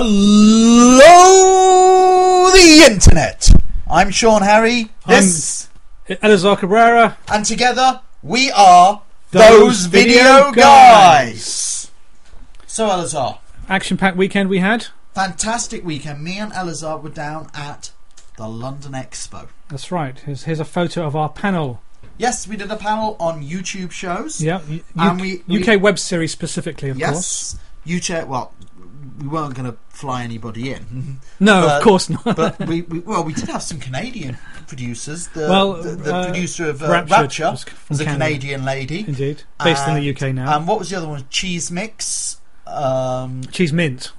Hello, the internet. I'm Sean Harry. This I'm Elazar Cabrera, and together we are those video guys. So, Elazar, action-packed weekend we had. Fantastic weekend. Me and Elazar were down at the London Expo. That's right. Here's a photo of our panel. Yes, we did a panel on YouTube shows. Yeah, and UK web series specifically, of Yes, course. YouTube. Well, we weren't going to fly anybody in. No, of course not. But we did have some Canadian producers. The producer of Rapture was a Canadian lady. Indeed. Based in the UK now. And what was the other one? Cheese Mix. Cheese Mint.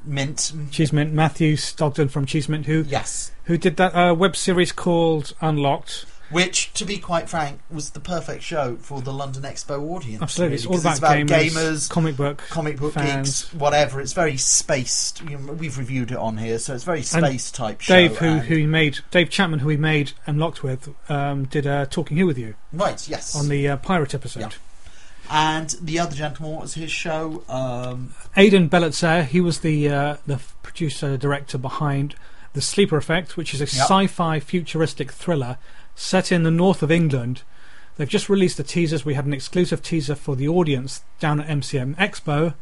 Cheese Mint. Matthew Stogden from Cheese Mint, who did that web series called Unlocked. Which, to be quite frank, was the perfect show for the London Expo audience. Absolutely, really, it's all about gamers, comic book fans. geeks, whatever. It's very spaced. We've reviewed it on here, so it's very space type show. Dave Chapman, who he made Unlocked with, did Talking Here with You. Right, yes, on the Pirate episode. Yeah. And the other gentleman, what was his show? Aidan Belletzer. He was the producer director behind The Sleeper Effect, which is a sci-fi futuristic thriller set in the north of England. They've just released the teasers. We had an exclusive teaser for the audience down at MCM Expo,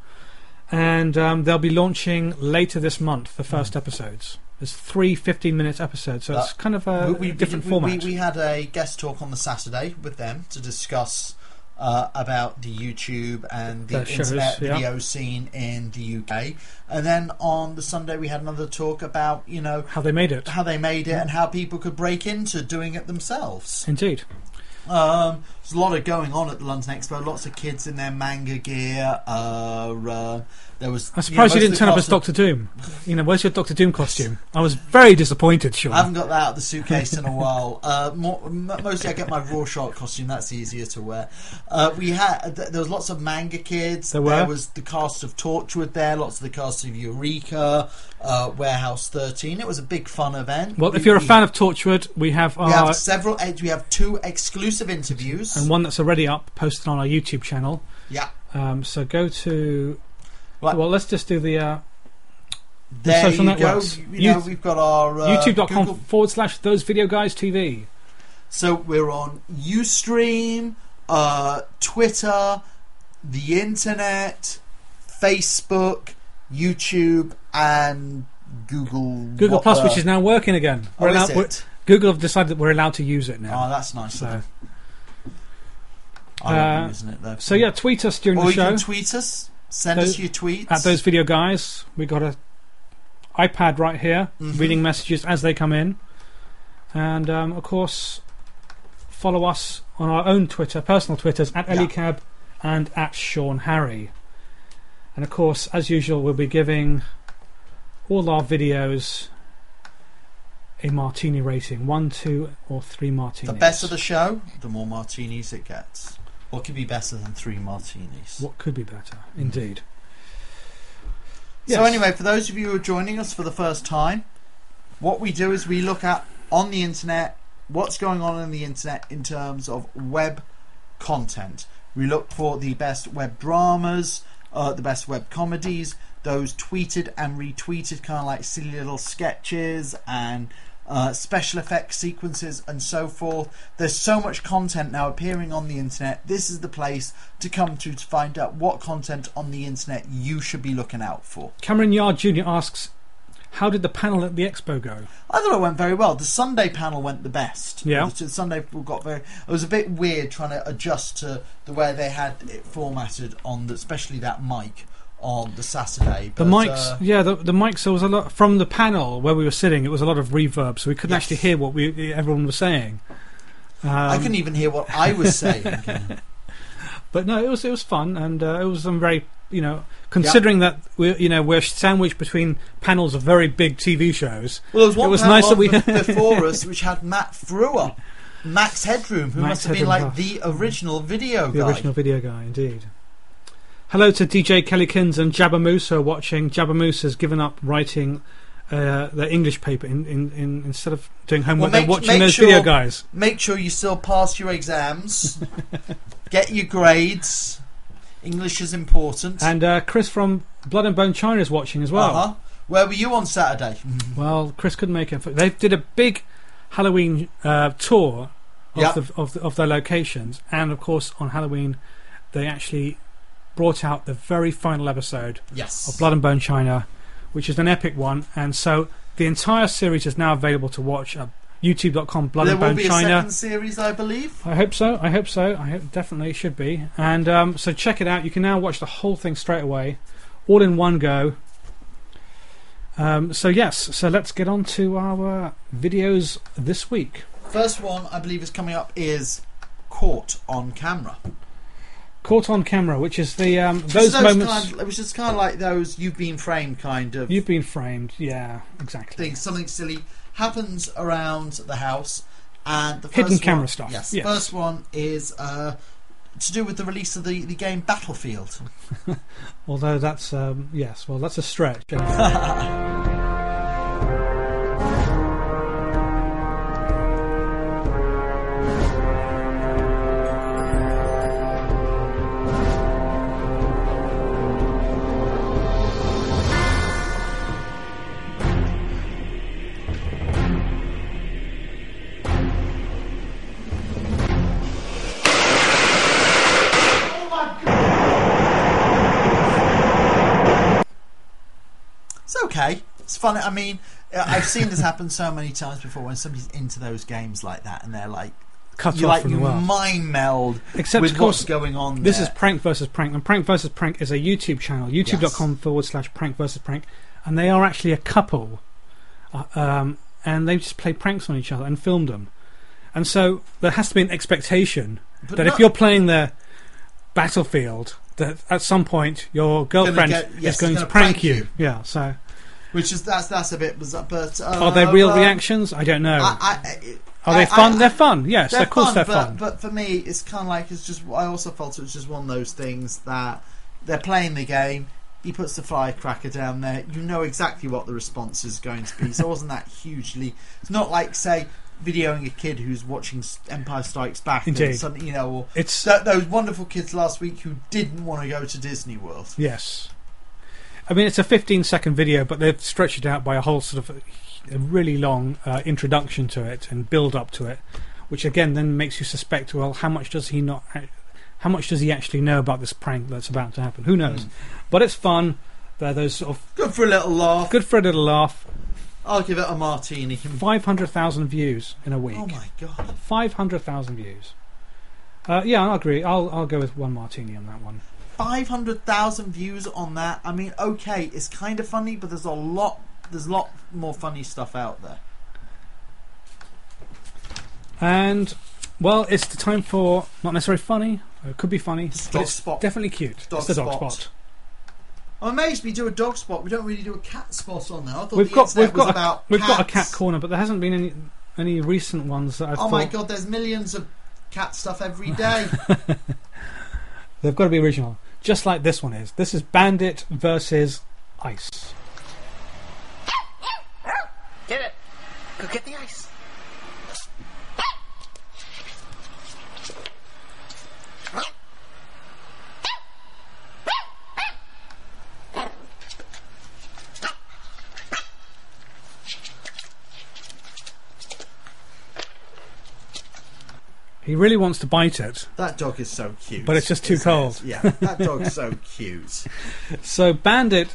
and they'll be launching later this month the first episodes. There's 3 15-minute episodes, so it's kind of a different format. We had a guest talk on the Saturday with them to discuss about the YouTube and the internet video scene in the UK, and then on the Sunday we had another talk about how they made it, and how people could break into doing it themselves. Indeed. There's a lot of going on at the London Expo. Lots of kids in their manga gear. I'm surprised you didn't turn up as Doctor Doom. Where's your Doctor Doom costume? I was very disappointed, Sean. I haven't got that out of the suitcase in a while. Mostly I get my Rorschach costume. That's easier to wear. There was lots of manga kids. There was the cast of Torchwood there. Lots of the cast of Eureka, Warehouse 13. It was a big fun event. Well, if you're a fan of Torchwood, we have 2 exclusive interviews. And one that's already up, posted on our YouTube channel. Yeah. So go to... Right. Well, let's just do the social networks. We've got our... YouTube.com/Those Video Guys TV. So we're on Ustream, Twitter, the internet, Facebook, YouTube, and Google Plus, which is now working again. Google have decided that we're allowed to use it now. Oh, that's nice. So, I won't be using it though. So yeah, tweet us during the show. Or you can tweet us. Send us your tweets. At Those Video Guys. We got a iPad right here, reading messages as they come in. And of course, follow us on our own Twitter, personal Twitters, at Elliecab and at Sean Harry. And of course, as usual, we'll be giving all our videos a martini rating. 1, 2 or 3 martinis. The better the show, the more martinis it gets. What could be better than 3 martinis? What could be better, indeed. So anyway, for those of you who are joining us for the first time, what we do is we look at, on the internet, what's going on the internet in terms of web content. We look for the best web dramas, the best web comedies, those tweeted and retweeted kind of like silly little sketches and special effects sequences and so forth. There's so much content now appearing on the internet. This is the place to come to find out what content on the internet you should be looking out for. Cameron Yard Jr. asks, how did the panel at the expo go? I thought it went very well. The Sunday panel went the best. Yeah. The Sunday got very... It was a bit weird trying to adjust to the way they had it formatted on especially that mic on the Saturday. But, the mics, the mics. There was a lot from the panel where we were sitting. It was a lot of reverb, so we couldn't actually hear what everyone was saying. I couldn't even hear what I was saying. But no, it was fun, and it was some very considering that we're sandwiched between panels of very big TV shows. Well, there was one panel nice that we before us which had Matt Frewer, Max Headroom, who must have been like the original video guy. The original video guy, indeed. Hello to DJ Kellykins and Jabba Moose who are watching. Jabba Moose has given up writing their English paper instead of doing homework. They're watching those video guys. Make sure you still pass your exams. Get your grades. English is important. And Chris from Blood and Bone China is watching as well. Where were you on Saturday? Well, Chris couldn't make it. They did a big Halloween tour of their locations, and of course on Halloween they actually brought out the very final episode of Blood and Bone China, which is an epic one, and so the entire series is now available to watch at youtube.com Blood and Bone China. There will be a second series, I believe. I hope so. Definitely should be. And so check it out. You can now watch the whole thing straight away, all in one go. So let's get on to our videos this week. First one I believe is coming up is Caught on Camera. Caught on Camera, which is the those moments. It was just kind of like those "you've been framed" kind of. You've been framed, yeah, exactly. Thing, something silly happens around the house, and the first hidden camera stuff. Yes, the first one is to do with the release of the game Battlefield. Although that's that's a stretch. Okay, it's fun. I mean, I've seen this happen so many times before when somebody's into those games like that, and they're like, cut off from the world. Mind meld. Except, with of course, what's going on. This is Prank vs Prank, and Prank vs Prank is a YouTube channel, youtube.com/Prank vs Prank, and they are actually a couple, and they just play pranks on each other and film them, and so there has to be an expectation that if you're playing the Battlefield, that at some point your girlfriend is going to prank you. Yeah, so. Which is that's a bit bizarre, but are they real reactions? I don't know. Are they fun? They're fun. Yes, of course they're fun. But for me, it's kind of like I also felt it was just one of those things that they're playing the game. He puts the firecracker down there. You know exactly what the response is going to be. So it wasn't that hugely. It's not like say videoing a kid who's watching Empire Strikes Back. Indeed. Something, or it's those wonderful kids last week who didn't want to go to Disney World. Yes. I mean, it's a 15-second video, but they've stretched it out by a whole sort of a really long introduction to it and build up to it, which again then makes you suspect, well, how much does he actually know about this prank that's about to happen? Who knows? But it's fun. They're those sort of good for a little laugh. I'll give it a martini. 500,000 views in a week. Oh my god! 500,000 views. Yeah, I agree. I'll go with one martini on that one. 500,000 views on that. I mean, okay, it's kind of funny, but there's a lot more funny stuff out there. And well, it's the time for not necessarily funny. It could be funny. It's definitely cute. It's the dog spot. I'm amazed we do a dog spot. We don't really do a cat spot on there. I thought we've got a cat corner, but there hasn't been any recent ones that I've thought. My god, there's millions of cat stuff every day. They've got to be original. Just like this one is. This is Bandit versus Ice. Get it. Go get the ice. He really wants to bite it. That dog is so cute. But it's just too cold. Yeah, that dog's so cute. So Bandit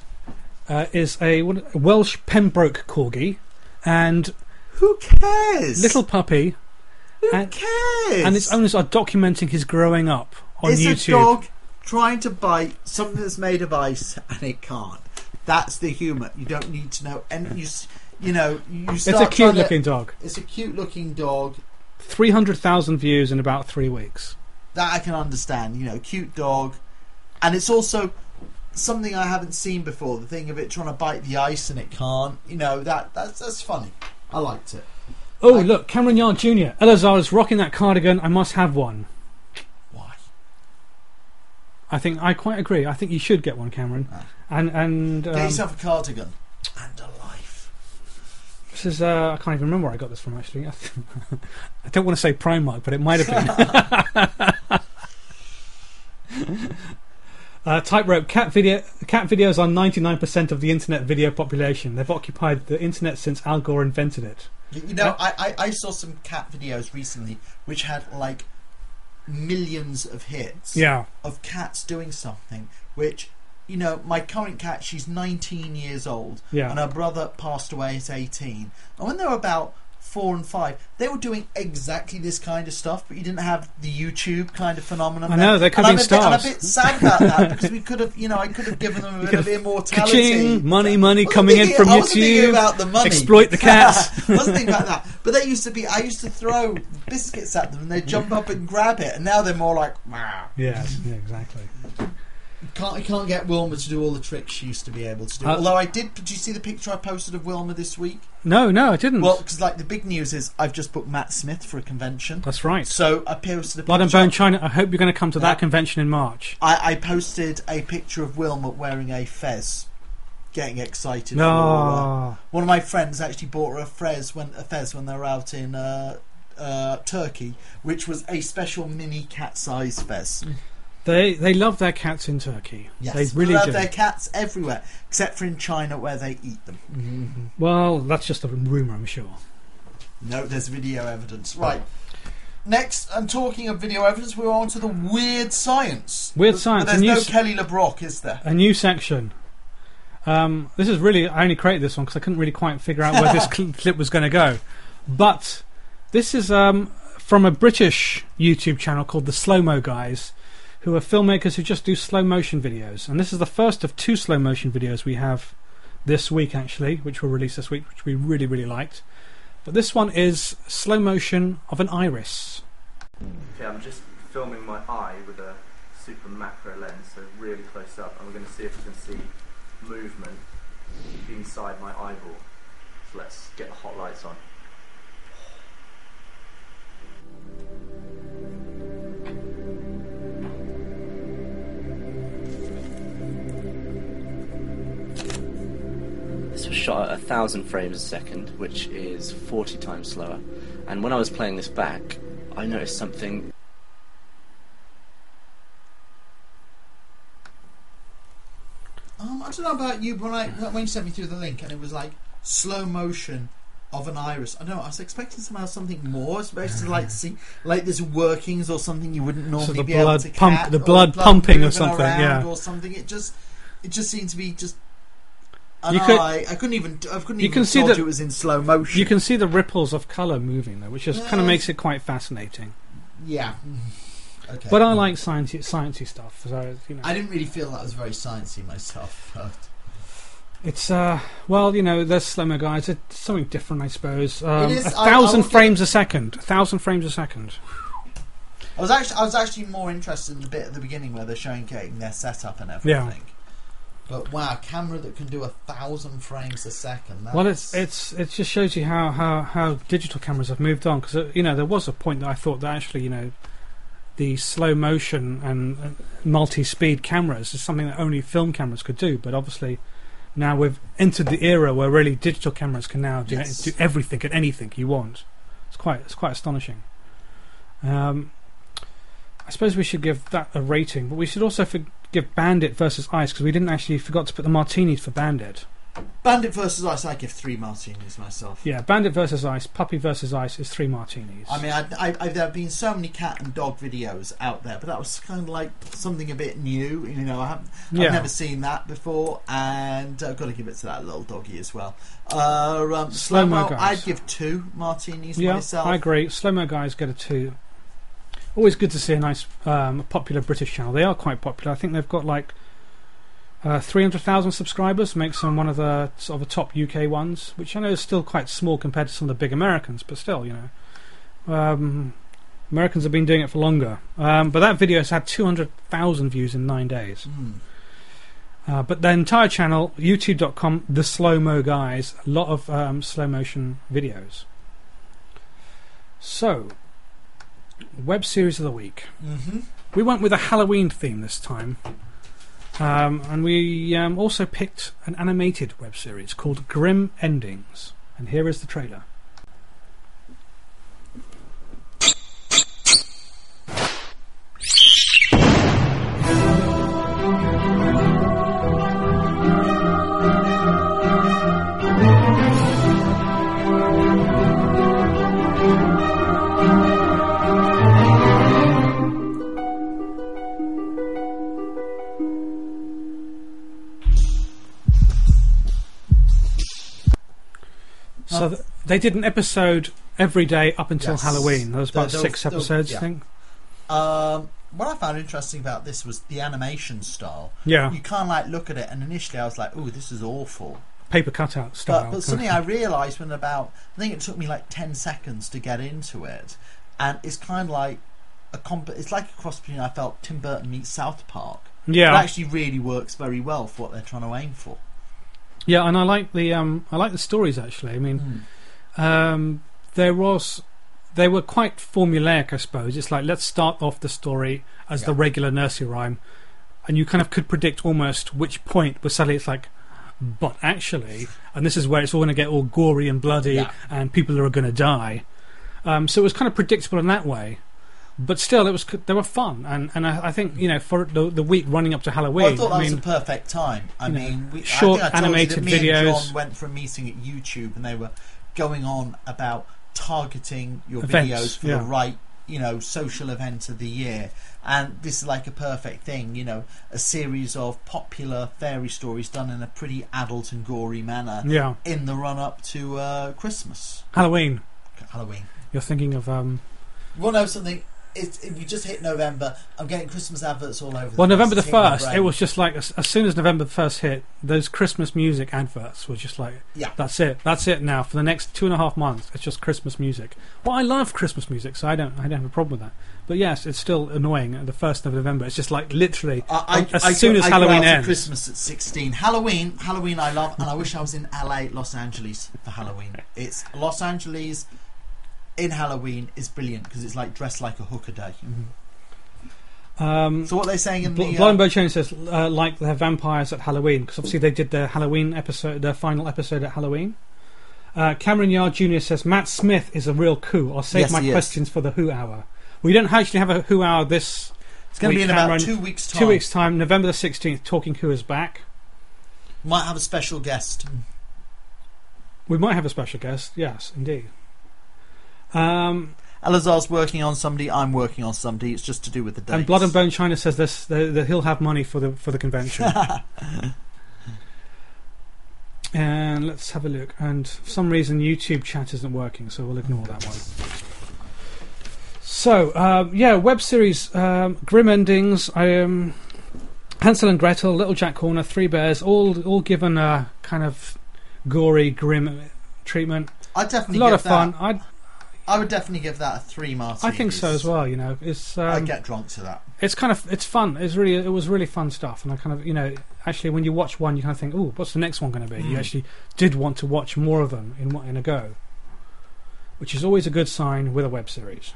is a Welsh Pembroke Corgi, and who cares? Little puppy. Who cares? And its owners are documenting his growing up on YouTube. It's a dog trying to bite something that's made of ice, and it can't. That's the humour. You don't need to know. And you start. It's a cute-looking dog. It's a cute-looking dog. 300,000 views in about 3 weeks. That I can understand. Cute dog, and it's also something I haven't seen before. The thing of it trying to bite the ice and it can't. That's funny. I liked it. Oh, look, Cameron Yard Jr. Elazar is rocking that cardigan. I must have one. Why? I quite agree. I think you should get one, Cameron. And get yourself a cardigan and a life. This is I can't even remember where I got this from, actually. I don't want to say Primark, but it might have been. Tightrope. Cat videos are 99% of the internet video population. They've occupied the internet since Al Gore invented it. You know, I saw some cat videos recently which had like millions of hits of cats doing something, which, you know, my current cat, she's 19 years old, and her brother passed away at 18. And when they were about 4 and 5, they were doing exactly this kind of stuff, but you didn't have the YouTube kind of phenomenon. I know, they could have been stars. I'm a bit sad about that, because we could have, you know, I could have given them a bit of immortality. Money coming in from YouTube. I wasn't thinking about the money. Exploit the cats. I wasn't thinking about that. But they used to be, I used to throw biscuits at them and they'd jump up and grab it, and now they're more like, wow. Yeah, exactly. I can't get Wilma to do all the tricks she used to be able to do. Although I did. Did you see the picture I posted of Wilma this week? No, I didn't. Well, because like the big news is I've just booked Matt Smith for a convention. That's right. So I posted a Blood and picture. Bone China. I hope you're going to come to that convention in March. I posted a picture of Wilma wearing a fez, getting excited. No. One of my friends actually bought her a fez when they were out in Turkey, which was a special mini cat-size fez. They love their cats in Turkey. Yes, they really love do. their cats everywhere, except for in China where they eat them. Mm-hmm. Well, that's just a rumour, I'm sure. No, there's video evidence. Right. Next, and talking of video evidence, we're on to the weird science. Weird science. But there's no Kelly LeBrock, is there? A new section. This is really... I only created this one because I couldn't really quite figure out where this clip was going to go. But this is from a British YouTube channel called the Slowmo Guys, who are filmmakers who just do slow motion videos. And this is the first of 2 slow motion videos we have this week, actually, which will release this week, which we really, really liked. But this one is slow motion of an iris. Okay, I'm just filming my eye with a super macro lens, so really close up, and we're going to see if we can see movement inside my eyeball. So let's get the hot lights on. This was shot at 1,000 frames a second, which is 40 times slower. And when I was playing this back, I noticed something. I don't know about you, but when you sent me through the link and it was like slow motion of an iris, I don't know, I was expecting somehow something more, supposed to like see like there's workings or something you wouldn't normally be able to catch, the blood pumping or something, or something. It just seemed to be just. I couldn't even told you it was in slow motion. You can see the ripples of colour moving though, which just kind of makes it quite fascinating. Yeah. Okay. But I like sciencey stuff, so you know. I didn't really feel that was very sciencey myself. But it's well, you know, there's Slowmo Guys. It's something different, I suppose. It is, 1,000 frames a second. 1,000 frames a second. I was actually more interested in the bit at the beginning where they're showing getting their setup and everything. Yeah. But wow, a camera that can do 1,000 frames a second. Well, it just shows you how digital cameras have moved on, because you know there was a point that I thought that actually, you know, the slow motion and multi-speed cameras is something that only film cameras could do, but obviously now we've entered the era where really digital cameras can now do everything and anything you want. It's quite astonishing. I suppose we should give that a rating, but we should also give Bandit versus Ice, because we didn't actually forgot to put the martinis for Bandit. Bandit versus Ice, I give 3 martinis myself. Yeah, Bandit versus Ice, Puppy versus Ice is 3 martinis. I mean, there have been so many cat and dog videos out there, but that was kind of like something a bit new. You know, I've never seen that before, and I've got to give it to that little doggy as well. Slowmo Guys, I'd give 2 martinis myself. I agree. Slowmo Guys get a 2. Always good to see a nice popular British channel. They are quite popular. I think they've got like 300,000 subscribers, makes them one of the sort of the top UK ones, which I know is still quite small compared to some of the big Americans, but still, you know, Americans have been doing it for longer. But that video has had 200,000 views in 9 days. But the entire channel, youtube.com, the Slowmo Guys, a lot of slow motion videos. So, web series of the week. We went with a Halloween theme this time. And we also picked an animated web series called Grimm Endings. And here is the trailer. So they did an episode every day up until Halloween. There was about 6 episodes, I think. What I found interesting about this was the animation style. Yeah. You kind of like look at it, and initially I was like, "Oh, this is awful." Paper cutout style. But suddenly I realised I think it took me like 10 seconds to get into it, and it's kind of like it's like a cross between, I felt, Tim Burton meets South Park. Yeah. It actually really works very well for what they're trying to aim for. Yeah, and I like the stories actually. I mean, they were quite formulaic, I suppose. It's like, let's start off the story as the regular nursery rhyme, and you kind of could predict almost which point, but suddenly it's like, but actually, and this is where it's all going to get all gory and bloody, and people are going to die. So it was kind of predictable in that way. But still, they were fun, and I think, you know, for the week running up to Halloween, I thought that was a perfect time. Short animated me videos. And John went for a meeting at YouTube, and they were going on about targeting your Events, videos for the right, you know, social event of the year, and this is like a perfect thing. You know, a series of popular fairy stories done in a pretty adult and gory manner. Yeah. In the run up to Christmas, Halloween. You're thinking of You want to know something? If you just hit November, I'm getting Christmas adverts all over. Well, November the 1st, it was just like, as soon as November the 1st hit, those Christmas music adverts were just like, that's it now. For the next 2.5 months, it's just Christmas music. Well, I love Christmas music, so I don't have a problem with that. But yes, it's still annoying at the 1st of November. It's just like, literally, as soon as Halloween ends. Christmas at 16. Halloween I love, and I wish I was in LA, Los Angeles for Halloween. It's Los Angeles in Halloween is brilliant because it's like dressed like a hooker day. So what they're saying in the Blind Bird Chain says like they have vampires at Halloween, because obviously they did their Halloween episode, their final episode at Halloween. Cameron Yard Jr. says Matt Smith is a real coup. I'll save my questions for the Who Hour. We don't actually have a Who Hour this. It's going to be in Cameron. about 2 weeks' time. 2 weeks' time, November the 16th. Talking Who is back. Might have a special guest. We might have a special guest. Yes, indeed. Elazar's working on somebody. I'm working on somebody. It's just to do with the dates. And Blood and Bone China says this that he'll have money for the convention. And let's have a look. And for some reason, YouTube chat isn't working, so we'll ignore that one. So web series, Grimm endings. Hansel and Gretel, Little Jack Horner, Three Bears, all given a kind of gory, grim treatment. I'd definitely a lot of fun. I would definitely give that a 3 martinis. I think so as well. You know, it's. I'd get drunk to that. It's fun. It was really fun stuff, and I kind of, you know, actually when you watch one, you kind of think, oh, what's the next one going to be? You actually did want to watch more of them in a go, which is always a good sign with a web series.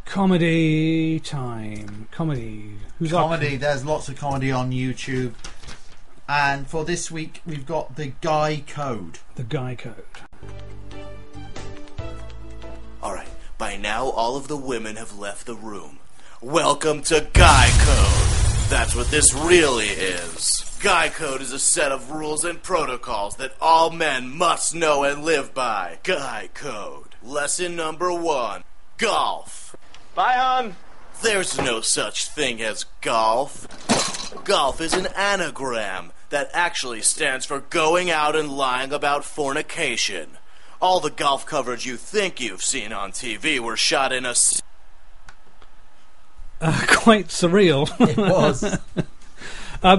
Comedy time. Comedy. Who's comedy? Up? There's lots of comedy on YouTube, and for this week we've got the Guy Code. The Guy Code. Alright, by now all of the women have left the room. Welcome to Guy Code. That's what this really is. Guy Code is a set of rules and protocols that all men must know and live by. Guy Code. Lesson number 1. Golf. Bye, hon. There's no such thing as golf. Golf is an anagram that actually stands for going out and lying about fornication. All the golf coverage you think you've seen on TV were shot in a... Quite surreal. It was.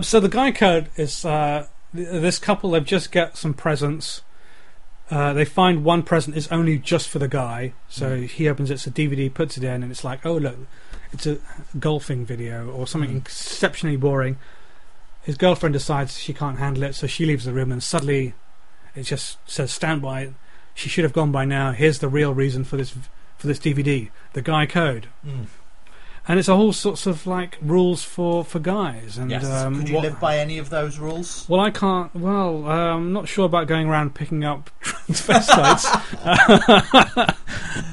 So the Guy Code is... this couple, they've just got some presents. They find one present is only just for the guy. So he opens it, it's a DVD, puts it in, and it's like, oh, look, it's a golfing video or something exceptionally boring. His girlfriend decides she can't handle it, so she leaves the room, and suddenly it just says, stand by. She should have gone by now. Here's the real reason for this DVD, the Guy Code, and it's a whole sorts of like rules for guys. And could you live by any of those rules? Well, I can't. Well, I'm not sure about going around picking up transvestites,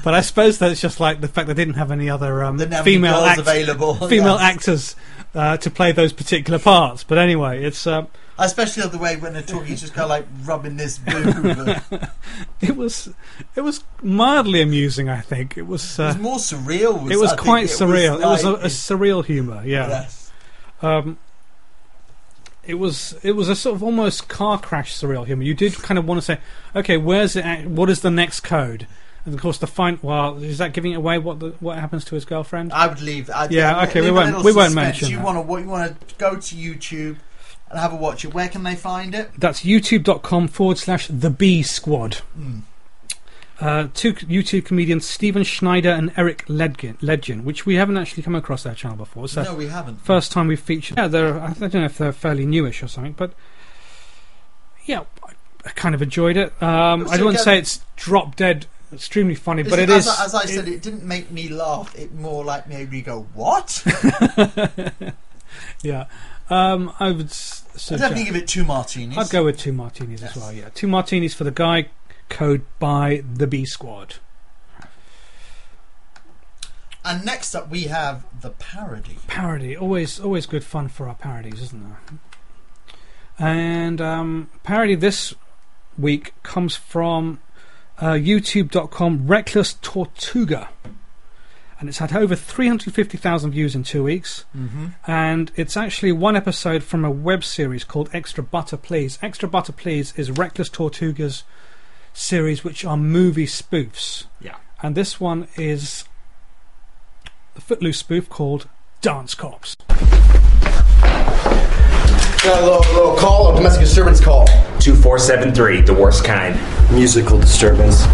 but I suppose that it's just like the fact they didn't have any other female actors to play those particular parts. But anyway, it's. I especially love the way when they're talking, he's just kind of like rubbing this boob. It was mildly amusing, I think. It was more surreal. It was quite surreal. It was a surreal humour, yeah. Yes. it was a sort of almost car crash surreal humor. You did kind of want to say, okay, where's it? What is the next code? And of course, is that giving away what happens to his girlfriend? I would leave. Okay, we won't mention. You want to go to YouTube and have a watch it. Where can they find it? That's youtube.com/The Bee Squad. Two YouTube comedians, Stephen Schneider and Eric Ledgen, which we haven't actually come across their channel before. So no, we haven't. First time we've featured. Yeah, I don't know if they're fairly newish or something, but yeah, I kind of enjoyed it. I wouldn't say it's drop dead. Extremely funny, but it is. As I said, it didn't make me laugh. It more like made me go, "What?" Yeah, I would. I'd definitely give it 2 martinis. I'd go with 2 martinis as well. Yeah, 2 martinis for the Guy Code by the B Squad. And next up, we have the parody. Parody, always good fun for our parodies, isn't there? And parody this week comes from youtube.com Reckless Tortuga, and it's had over 350,000 views in 2 weeks. And it's actually one episode from a web series called Extra Butter Please. Extra Butter Please is Reckless Tortuga's series, which are movie spoofs. Yeah. And this one is a Footloose spoof called Dance Cops. Got a little call, a domestic disturbance call. 2473, the worst kind. Musical disturbance.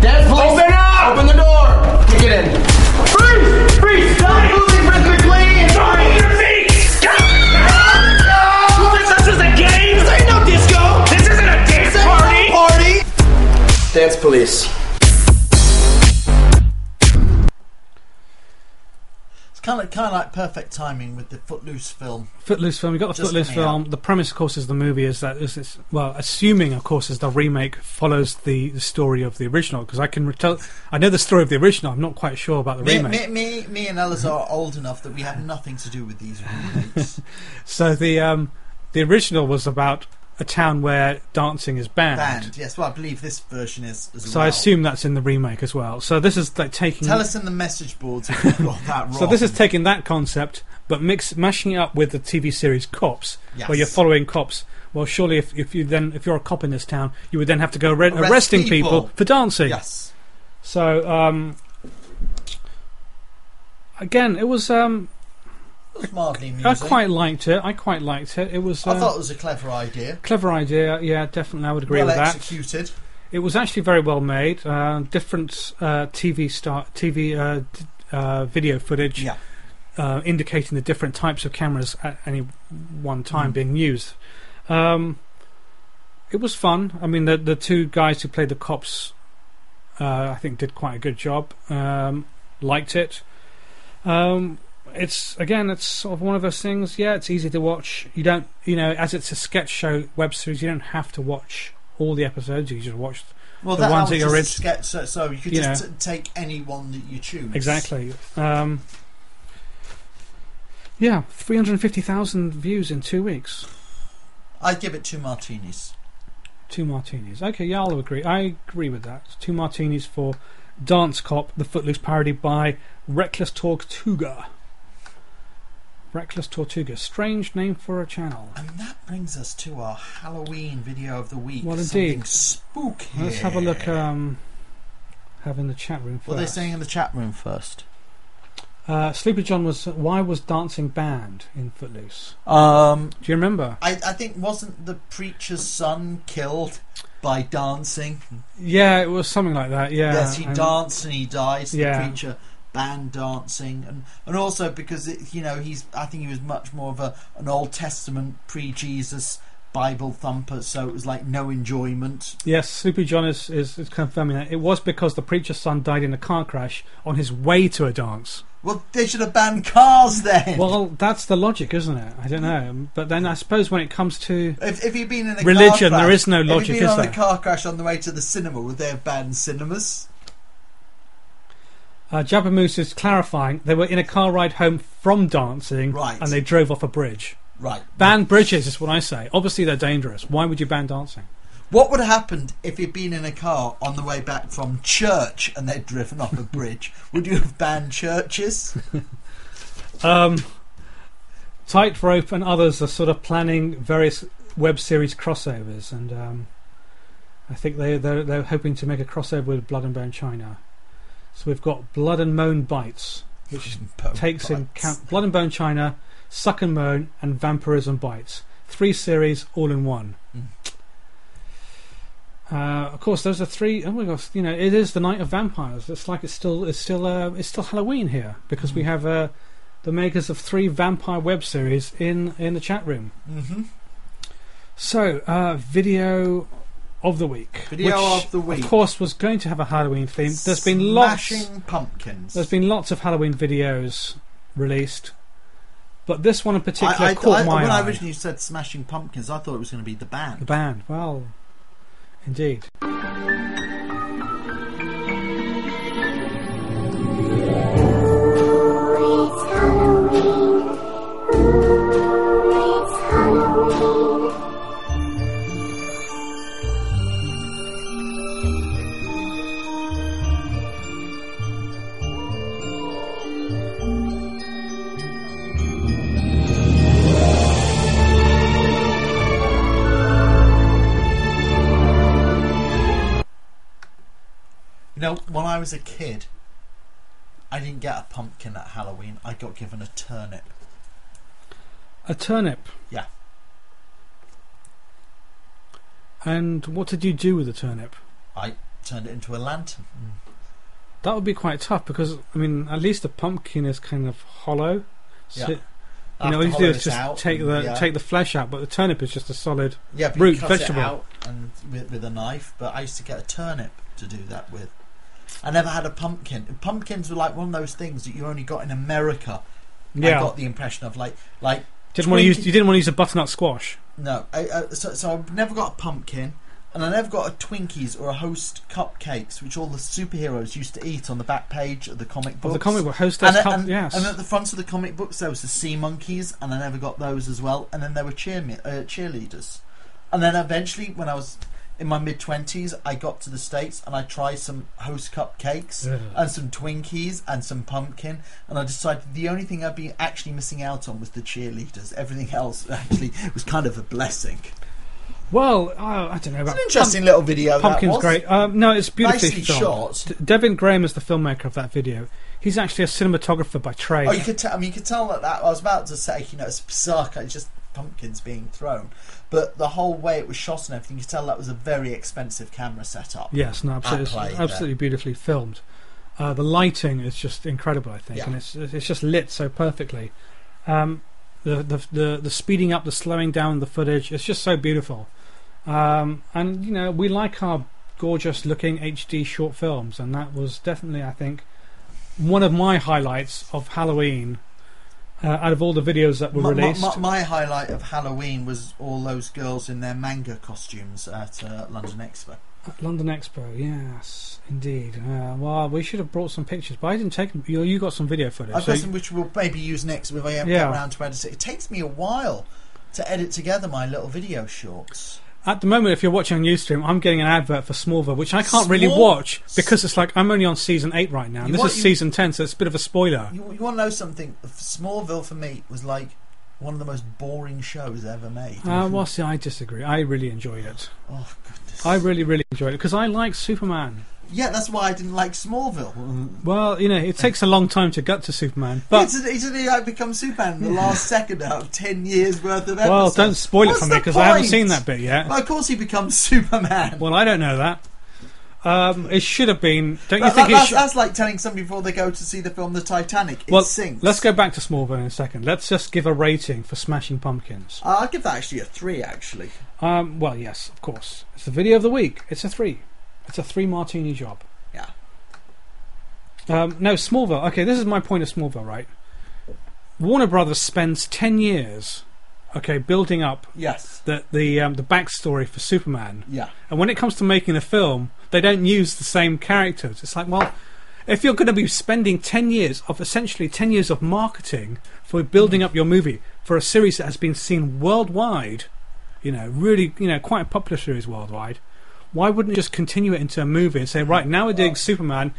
Dance, please. Open up! Open the door! Kick it in. Freeze! Freeze! Stop moving with me, please! Drop your feet! This is a game! This ain't no disco! This isn't a dance party! Dance police. It's kind of like perfect timing with the Footloose film. Footloose film. We got the Just Footloose coming film. The premise, of course, is the movie is that assuming, of course, is the remake follows the story of the original. Because I know the story of the original. I'm not quite sure about the remake. Me and Ellis are old enough that we have nothing to do with these remakes. So the original was about a town where dancing is banned. Yes. Well, I believe this version is as well. So I assume that's in the remake as well. So this is like taking. Tell us in the message boards if you got that wrong. So this is taking that concept, but mashing it up with the TV series Cops, Yes. where you're following cops. Well, surely if you're a cop in this town, you would then have to go arresting people for dancing. Yes. So again, it was. Mildly amusing. I quite liked it. It was. I thought it was a clever idea. Clever idea. Yeah, definitely. I would agree with that. Well executed. It was actually very well made. Different TV video footage. Yeah. Indicating the different types of cameras at any one time being used. It was fun. I mean, the two guys who played the cops, I think, did quite a good job. Liked it. It's sort of one of those things. Yeah, it's easy to watch. You don't, as it's a sketch show web series, you don't have to watch all the episodes. You just watch the ones that you're in. Sketch, so you could just take any one that you choose. Exactly. Yeah, 350,000 views in 2 weeks. I'd give it 2 martinis. 2 martinis. Okay, yeah, I'll agree. I agree with that. 2 martinis for Dance Cop, the Footloose parody by Reckless Tortuga. Reckless Tortuga. Strange name for a channel. And that brings us to our Halloween video of the week. Well, indeed. Something spooky. Let's have a look. Have in the chat room first. What are they saying in the chat room first? Sleepy John was. Why was dancing banned in Footloose? Do you remember? I think wasn't the preacher's son killed by dancing? Yeah, it was something like that. Yeah. Yes, he danced and he died. So yeah. The preacher banned dancing, and also because I think he was much more of an Old Testament pre-Jesus Bible thumper, so it was like no enjoyment. Yes, Sleepy John is confirming that it was because the preacher's son died in a car crash on his way to a dance. Well, they should have banned cars then. Well, that's the logic, isn't it? I don't know, but then I suppose when it comes to if you've been in a religion, car crash, there is no logic, if you've been is on there? a car crash on the way to the cinema, would they have banned cinemas? Jabba Moose is clarifying they were in a car ride home from dancing, right, and they drove off a bridge. Right. Ban bridges is what I say. Obviously, they're dangerous. Why would you ban dancing? What would have happened if you'd been in a car on the way back from church and they'd driven off a bridge? Would you have banned churches? Tightrope and others are sort of planning various web series crossovers, and I think they're hoping to make a crossover with Blood and Bone China. So we've got Blood and Moan Bites, which takes in count Blood and Bone China, Suck and Moan, and Vampirism Bites. 3 series all in one. Of course, those are 3. Oh my gosh! You know, it is the Night of Vampires. It's like it's still Halloween here, because we have the makers of 3 vampire web series in the chat room. So, video of the week. Of course, was going to have a Halloween theme. There's been Smashing Pumpkins. There's been lots of Halloween videos released, but this one in particular caught my eye. When I originally said Smashing Pumpkins, I thought it was going to be the band. The band, well, indeed. You know, when I was a kid, I didn't get a pumpkin at Halloween. I got given a turnip. A turnip? Yeah. And what did you do with the turnip? I turned it into a lantern. That would be quite tough, because, I mean, at least the pumpkin is kind of hollow. So, Yeah. you know, what you do is just take the flesh out, but the turnip is just a solid but root you cut vegetable. it out and with a knife, but I used to get a turnip to do that with. I never had a pumpkin. Pumpkins were like one of those things that you only got in America. Yeah. I got the impression of like you didn't want to use a butternut squash. No, so I never got a pumpkin, and I never got a Twinkies or a Host cupcakes, which all the superheroes used to eat on the back page of the comic books. Of the comic book, Hostess yes. And at the front of the comic books there was the sea monkeys, and I never got those as well. And then there were cheerleaders. And then eventually, when I was in my mid-20s, I got to the States and I tried some Host cupcakes and some Twinkies and some pumpkin, and I decided the only thing I'd be actually missing out on was the cheerleaders. Everything else actually was kind of a blessing. Well, I don't know about... It's an interesting little video. Pumpkin's great. No, it's beautifully nicely shot. shot. Devin Graham is the filmmaker of that video. He's actually a cinematographer by trade. Oh, you could tell. I mean, you could tell that. I was about to say, you know, it's bizarre. It's just pumpkins being thrown, but the whole way it was shot and everything, you could tell that was a very expensive camera setup. Yes, no, absolutely beautifully filmed. The lighting is just incredible, I think, and it's just lit so perfectly. The speeding up, the slowing down, the footage, it's just so beautiful. And you know, we like our gorgeous looking HD short films, and that was definitely, I think, one of my highlights of Halloween. Out of all the videos that were released, my highlight of Halloween was all those girls in their manga costumes at London Expo. At London Expo, yes, indeed. Well, we should have brought some pictures, but I didn't take them. You got some video footage. I've got some which we'll maybe use next if I haven't get around to edit it. It takes me a while to edit together my little video shorts. At the moment, if you're watching on Ustream, I'm getting an advert for Smallville, which I can't really watch because it's like I'm only on season 8 right now. And this is season 10, so it's a bit of a spoiler. You want to know something? Smallville for me was like one of the most boring shows ever made. Well, see, I disagree. I really enjoyed it. Oh, goodness. I really, really enjoyed it because I like Superman. Yeah, that's why I didn't like Smallville. Well, you know, it takes a long time to get to Superman. But he suddenly become Superman in the last second out of 10 years worth of episodes. Well, don't spoil it for me because I haven't seen that bit yet. Well, of course he becomes Superman. Well, I don't know that. It should have been. Don't you think that's like telling somebody before they go to see the film The Titanic. It sinks. Let's go back to Smallville in a second. Let's just give a rating for Smashing Pumpkins. I'll give that actually a 3, actually. Well, yes, of course. It's the video of the week. It's a 3. It's a 3 martini job. Yeah. No, Smallville. Okay, this is my point of Smallville, right? Warner Brothers spends 10 years, building up the backstory for Superman. Yeah. And when it comes to making a film, they don't use the same characters. It's like, well, if you're going to be spending 10 years of marketing for building up your movie for a series that has been seen worldwide, really, quite a popular series worldwide, why wouldn't you just continue it into a movie and say, right, now we're doing Superman.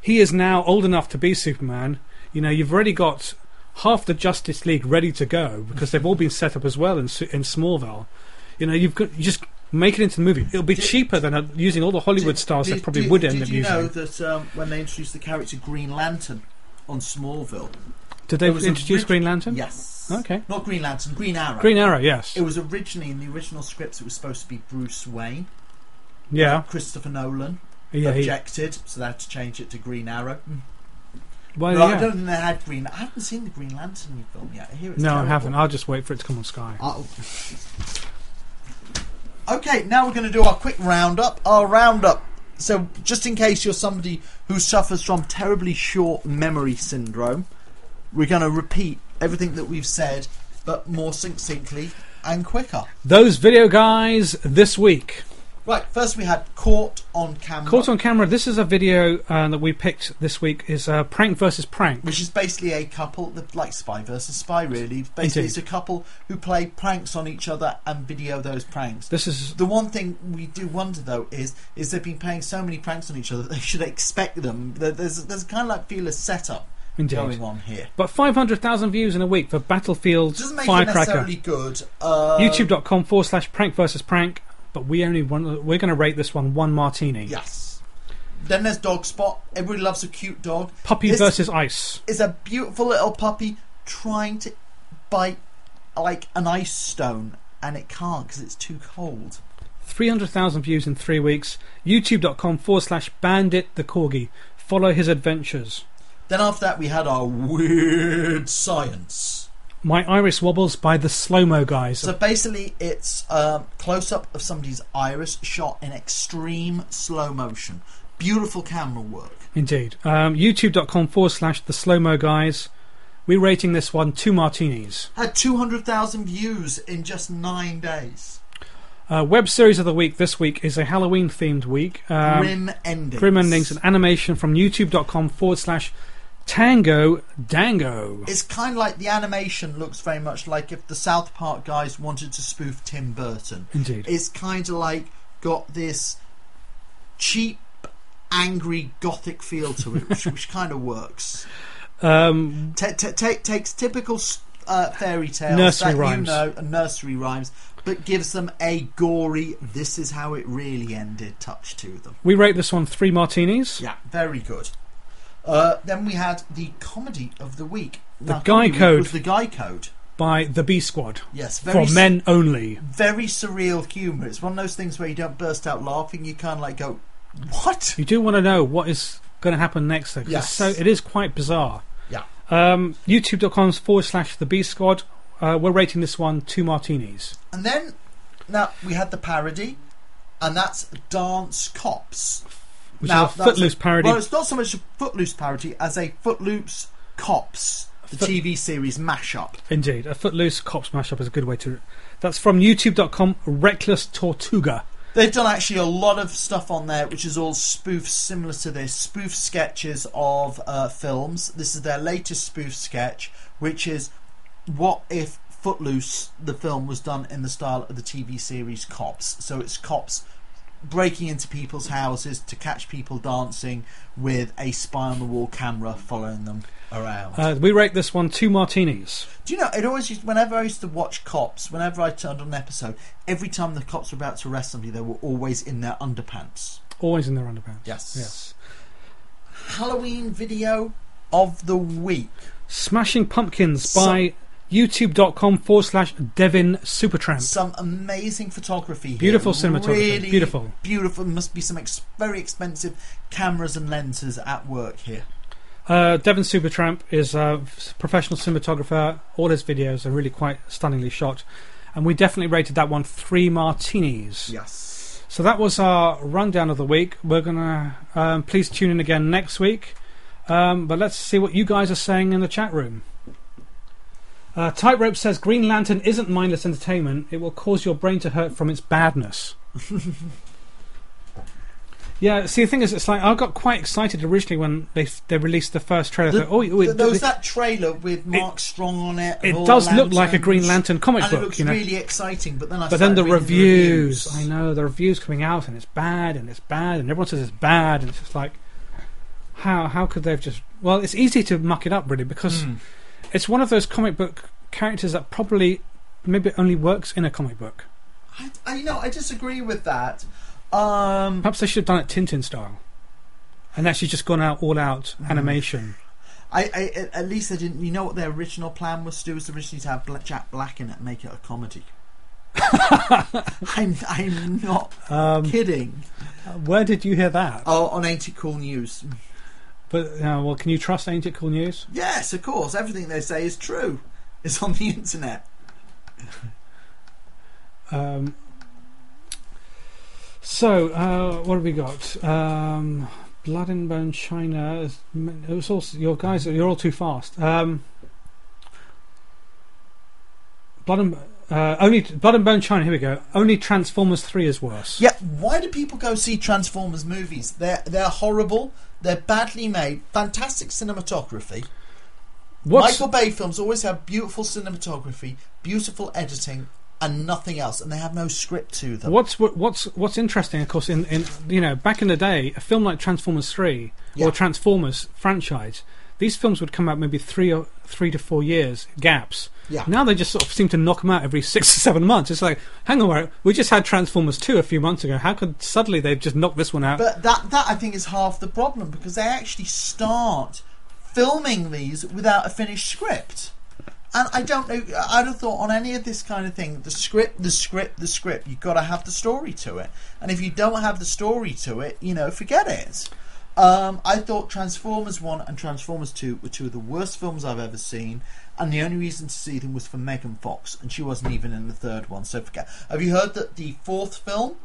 He is now old enough to be Superman. You've already got half the Justice League ready to go because they've all been set up as well in Smallville. You know, you just make it into the movie. It'll be cheaper than using all the Hollywood stars that probably would end up using. Did you know that when they introduced the character Green Lantern on Smallville... Did they introduce Green Lantern? Yes. Okay. Not Green Lantern, Green Arrow. Green Arrow, yes. It was originally, in the original scripts, it was supposed to be Bruce Wayne. Yeah. Christopher Nolan Yeah, objected, so they had to change it to Green Arrow. Well, no, yeah. I don't think they had Green... I haven't seen the Green Lantern film yet. I hear it's No, terrible. I haven't. I'll just wait for it to come on Sky. Okay, now we're going to do our quick roundup. Our roundup. So, just in case you're somebody who suffers from terribly short memory syndrome, we're going to repeat everything that we've said, but more succinctly and quicker. Those video guys this week. Right, first we had Caught on Camera. Caught on Camera. This is a video that we picked this week. Is Prank versus Prank. Which is basically a couple, like Spy versus Spy, really. Basically, Indeed. It's a couple who play pranks on each other and video those pranks. This is the one thing we do wonder, though, is they've been playing so many pranks on each other that they should expect them. There's kind of like feel a setup going on here. But 500,000 views in a week for Battlefield Doesn't make Firecracker. it necessarily good. YouTube.com/prank versus prank. But we're going to rate this one martini. Yes. Then there's Dog Spot. Everybody loves a cute dog. Puppy versus Ice. It's a beautiful little puppy trying to bite like an ice stone, and it can't because it's too cold. 300,000 views in 3 weeks. YouTube.com/Bandit the Corgi. Follow his adventures. Then after that we had our Weird Science. My Iris Wobbles by the Slowmo guys. So basically it's close-up of somebody's iris shot in extreme slow motion. Beautiful camera work. Indeed. YouTube.com/the Slowmo guys. We're rating this one 2 martinis. Had 200,000 views in just 9 days. Web series of the week this week is a Halloween themed week. Grimm Endings. Grimm Endings, an animation from YouTube.com/Tango Dango. It's kind of like the animation looks very much like if the South Park guys wanted to spoof Tim Burton. Indeed. It's kind of like got this cheap, angry, gothic feel to it, which kind of works. Takes typical fairy tales, nursery rhymes, nursery rhymes, but gives them a gory, this is how it really ended touch to them. We rate this one 3 martinis. Yeah, very good. Then we had the comedy of the week. The Guy Code. Was the Guy Code By the B Squad. Yes, for men only. Very surreal humour. It's one of those things where you don't burst out laughing. You kind of like go, what? You do want to know what is going to happen next, though. Yes. It is quite bizarre. Yeah. YouTube.com/the B Squad. We're rating this one 2 martinis. And then, now we had the parody, and that's Dance Cops. Which is a Footloose parody. Well, it's not so much a Footloose parody as a Footloose Cops, the TV series mashup. Indeed, a Footloose Cops mashup is a good way to... That's from YouTube.com/Reckless Tortuga. They've done actually a lot of stuff on there which is all spoofs similar to this. Spoof sketches of films. This is their latest spoof sketch, which is what if Footloose, the film, was done in the style of the TV series Cops. So it's cops breaking into people's houses to catch people dancing with a spy on the wall camera following them around. We rate this one 2 martinis. Do you know, it always used, whenever I used to watch Cops, whenever I turned on an episode, every time the cops were about to arrest somebody, they were always in their underpants. Always in their underpants. Yes. Halloween video of the week. Smashing Pumpkins by YouTube.com/Devinsupertramp. Some amazing photography here. Beautiful cinematography. Really beautiful. Must be some very expensive cameras and lenses at work here. Devinsupertramp is a professional cinematographer. All his videos are really quite stunningly shot. And we definitely rated that one 3 martinis. Yes. So that was our rundown of the week. We're going to... please tune in again next week. But let's see what you guys are saying in the chat room. Tightrope says Green Lantern isn't mindless entertainment. It will cause your brain to hurt from its badness. Yeah, see, the thing is, it's like I got quite excited originally when they released the first trailer. There was that trailer with Mark Strong on it. It does look like a Green Lantern comic book. It looks really exciting, but then the reviews. I know, the reviews coming out, and it's bad, and everyone says it's bad, and it's just like, how could they have just... Well, it's easy to muck it up, really, because it's one of those comic book characters that probably maybe only works in a comic book. I disagree with that. Perhaps they should have done it Tintin style, and actually just gone out all out animation. At least they didn't. You know what their original plan was to do? Was originally to have Jack Black in it and make it a comedy. I'm not kidding. Where did you hear that? Oh, on Ain't It Cool News. But well, can you trust Ain't It Cool News? Yes, of course. Everything they say is true. It's on the internet. So what have we got? Blood and Bone China. It was also your guys. You're all too fast. Blood and Bone China. Here we go. Only Transformers 3 is worse. Yeah. Why do people go see Transformers movies? They're horrible. They're badly made. Fantastic cinematography. Michael Bay films always have beautiful cinematography, beautiful editing, and nothing else, and they have no script to them. What's interesting, of course, in back in the day, a film like Transformers 3 or Transformers franchise, these films would come out maybe 3 to 4 years gaps. Yeah. Now they just sort of seem to knock them out every 6 to 7 months. It's like, hang on, we just had Transformers 2 a few months ago. How could suddenly they've just knocked this one out? But that I think is half the problem, because they actually start filming these without a finished script. And I don't know, I'd have thought on any of this kind of thing, the script, you've got to have the story to it. And if you don't have the story to it, forget it. I thought Transformers 1 and Transformers 2 were two of the worst films I've ever seen, and the only reason to see them was for Megan Fox, and she wasn't even in the third one, so forget. Have you heard that the fourth film?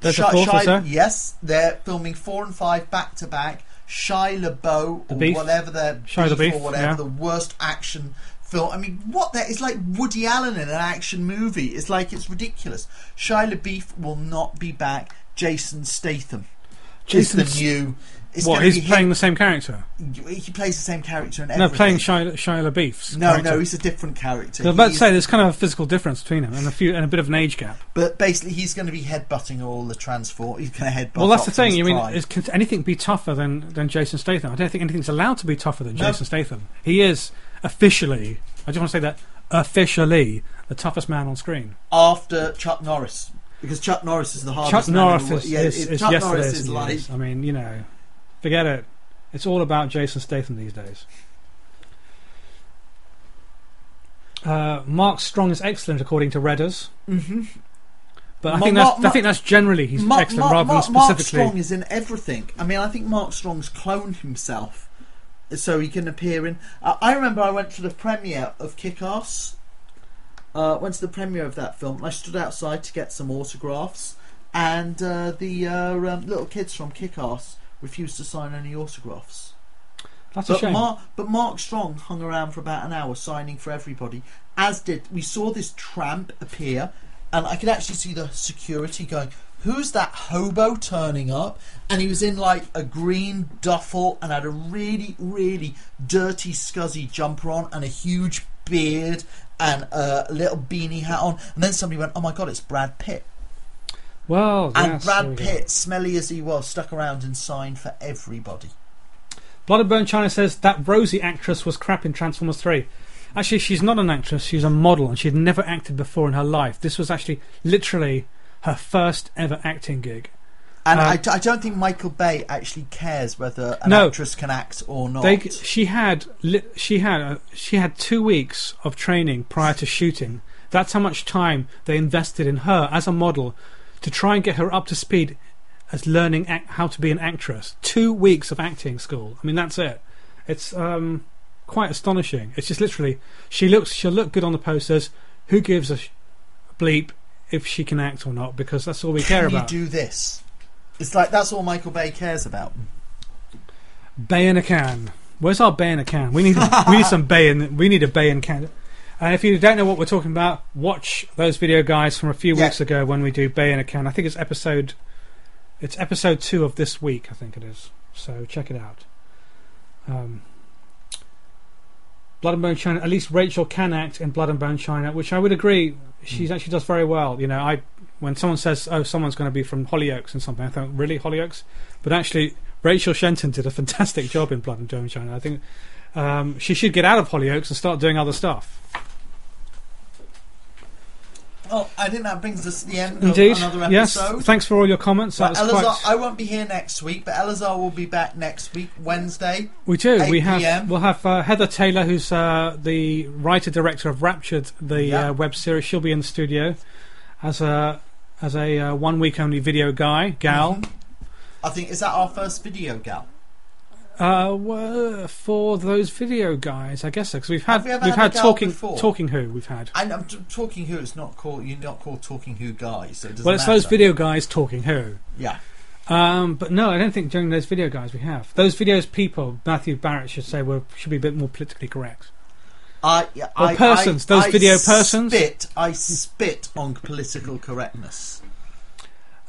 There's a fourth, is there? Yes, they're filming 4 and 5 back to back. Shia LaBeouf, or whatever their beef, or whatever, the worst action film. I mean, it's like Woody Allen in an action movie. It's like, it's ridiculous. Shia LaBeouf will not be back. Jason Statham is the new. He's playing the same character? He plays the same character in everything. No, playing Shia LaBeouf's character. No, he's a different character. I was about to say, there's kind of a physical difference between him and a bit of an age gap. But basically, he's going to be headbutting all the Transformers. He's going to headbutt. Well, that's the thing. Can anything be tougher than Jason Statham? I don't think anything's allowed to be tougher than Jason Statham. He is officially, I just want to say that, officially the toughest man on screen. After Chuck Norris. Because Chuck Norris is the hardest man in the world. Chuck Norris is like... I mean, forget it. It's all about Jason Statham these days. Mark Strong is excellent according to Redders. Mm-hmm. But I think that's generally he's excellent rather than specifically. Mark Strong is in everything. I mean, I think Mark Strong's cloned himself so he can appear in... I remember I went to the premiere of Kick-Ass. Went to the premiere of that film. I stood outside to get some autographs, and the little kids from Kick-Ass refused to sign any autographs. That's a shame. But Mark Strong hung around for about an hour signing for everybody, as did... We saw this tramp appear, and I could actually see the security going, who's that hobo turning up? And he was in like a green duffel and had a really, really dirty, scuzzy jumper on and a huge beard and a little beanie hat on. And then somebody went, oh my God, it's Brad Pitt. Well, and Brad Pitt, smelly as he was, stuck around and signed for everybody. Blood and Bone China says that Rosie actress was crap in Transformers 3. Actually, she's not an actress, she's a model, and she'd never acted before in her life. This was actually literally her first ever acting gig. And I don't think Michael Bay actually cares whether an actress can act or not. She had 2 weeks of training prior to shooting. That's how much time they invested in her as a model to try and get her up to speed as learning how to be an actress. 2 weeks of acting school. I mean, that's it. It's quite astonishing. It's just literally, she'll look good on the posters. Who gives a bleep if she can act or not? Because that's all we care about. Can you do this? It's like that's all Michael Bay cares about. Bay in a can. Where's our Bay in a can? We need some Bay in. We need a Bay in can. And if you don't know what we're talking about, watch those video guides from a few weeks ago when we do Bay in a can. I think it's episode 2 of this week. I think it is. So check it out. Blood and Bone China. At least Rachel can act in Blood and Bone China, which I would agree. She actually does very well. When someone says, "Oh, someone's going to be from Hollyoaks" and something, I think, really Hollyoaks? But actually, Rachel Shenton did a fantastic job in Blood and Bone China. I think she should get out of Hollyoaks and start doing other stuff. Well, I think that brings us to the end Indeed. of another Yes. episode. Thanks for all your comments. Well, Elazar, I won't be here next week, but Elazar will be back next week, Wednesday. We do. 8 PM. We'll have Heather Taylor, who's the writer-director of Raptured, the web series. She'll be in the studio as a 1 week only video gal. Mm-hmm. I think, is that our first video gal? For those video guys, I guess so. Because we've had Talking Who. We've had. And Talking Who is not called. You're not called Talking Who guys. So it doesn't Well, it's matter. those video guys Talking Who. Yeah. But no, I don't think during those video guys we have those videos. People, Matthew Barrett should say, should be a bit more politically correct. Those video persons. I spit on political correctness.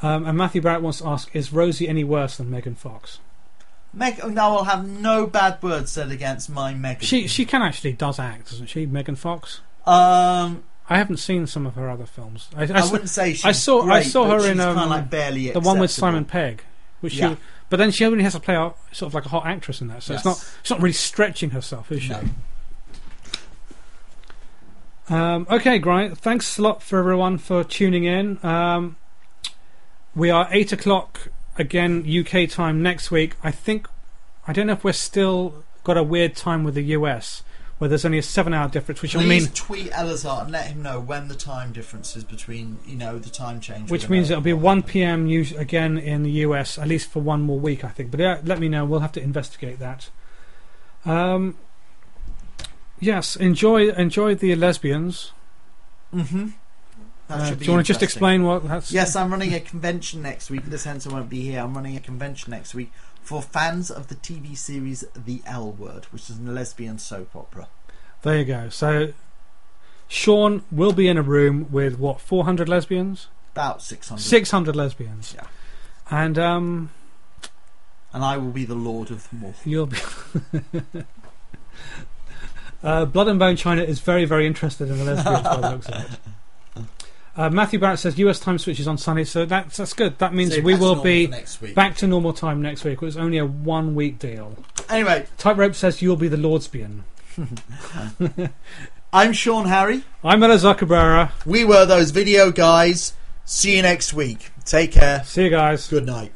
And Matthew Barrett wants to ask: is Rosie any worse than Megan Fox? I'll have no bad words said against my Megan. She can actually does act, doesn't she, Megan Fox? I haven't seen some of her other films. I wouldn't say she's I saw her in kind of like barely the one with acceptable. Simon Pegg, but then she only has to play out sort of like a hot actress in that, so she's not really stretching herself, is she? No. Okay, great. Thanks a lot for everyone for tuning in. We are 8 o'clock again UK time next week. I don't know if we're still got a weird time with the US where there's only a 7-hour difference, which will mean Please tweet Elazar and let him know when the time difference is between the time change. Which means it'll be 1 PM again in the US, at least for one more week, I think. But let me know. We'll have to investigate that. Yes, enjoy the lesbians. Mm-hmm. Do you want to just explain what that's... Yes, I'm running a convention next week. In this sense, I won't be here. I'm running a convention next week for fans of the TV series The L Word, which is a lesbian soap opera. There you go. So Sean will be in a room with 400 lesbians? About 600. 600 lesbians. Yeah. And I will be the lord of them all. You'll be... Blood and Bone China is very, very interested in the lesbians by the looks of it. Matthew Barrett says US time switches on Sunday, so that's good. That means we will be back to normal time next week. It was only a 1 week deal. Anyway, Tightrope says you'll be the Lordsbian. I'm Sean Harry. I'm Ella Zuckerberg. We were those video guys. See you next week. Take care. See you guys. Good night.